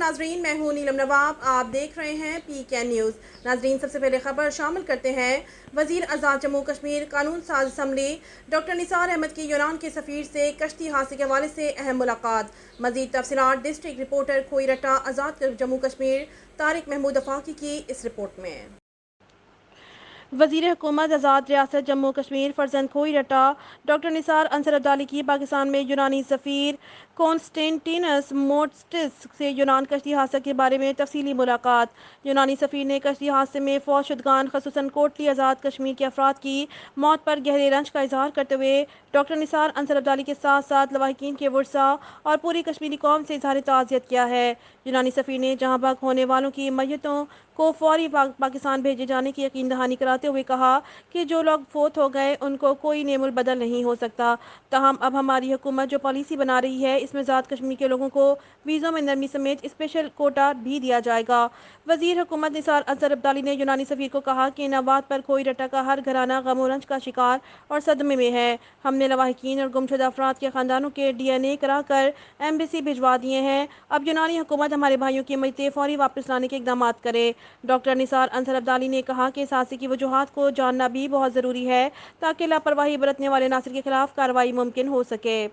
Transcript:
ناظرین، میں ہوں نیلم نواب، آپ دیکھ رہے ہیں PK نیوز۔ ناظرین، سب سے پہلے خبر شامل کرتے ہیں۔ وزیر آزاد جموں کشمیر قانون ساز اسمبلی ڈاکٹر نثار احمد کی یونان کے سفیر سے کشتی حادثے کے حوالے سے اہم ملاقات۔ مزید تفصیلات ڈسٹرکٹ رپورٹر کھوئی رٹا آزاد جموں کشمیر طارق محمود افاقی کی اس رپورٹ میں۔ وزیر حکومت آزاد ریاست جموں کشمیر فرزند کھوئی رٹا ڈاکٹر نثار انصر عبدالی کی پاکستان میں یونانی سفیر کونسٹینٹینس موٹسٹس سے یونان کشتی حادثہ کے بارے میں تفصیلی ملاقات۔ یونانی سفیر نے کشتی حادثے میں فوت شدگان خصوصاً کوٹلی آزاد کشمیر کے افراد کی موت پر گہرے رنج کا اظہار کرتے ہوئے ڈاکٹر نثار انصر عبدالی کے ساتھ ساتھ لواحقین کے ورثاء اور پوری کشمیری قوم سے اظہار تعزیت کیا ہے۔ یونانی سفیر نے جہاں بحق ہونے والوں کی میتوں کو فوری پاکستان بھیجے جانے کی یقین دہانی کراتے ہوئے کہا کہ جو لوگ فوت ہو گئے ان کو کوئی نعم البدل نہیں ہو سکتا، تاہم اب ہماری حکومت جو پالیسی بنا رہی ہے اس میں ذات کشمیر کے لوگوں کو ویزوں میں نرمی سمیت اسپیشل کوٹا بھی دیا جائے گا۔ وزیر حکومت نثار انصر عبدالی نے یونانی سفیر کو کہا کہ ان اموات پر کھوئی رٹا کا ہر گھرانہ غم و رنج کا شکار اور صدمے میں ہے۔ ہم نے لواحقین اور گمشدہ افراد کے خاندانوں کے DNA کرا کر ایمبیسی بھجوا دیے ہیں، اب یونانی حکومت ہمارے بھائیوں کی میتیں فوری واپس لانے کے اقدامات کرے۔ ڈاکٹر نثار انصر عبدالی نے کہا کہ اس حادثے کی وجوہات کو جاننا بھی بہت ضروری ہے تاکہ لاپرواہی برتنے والے عناصر کے خلاف کارروائی ممکن ہو سکے۔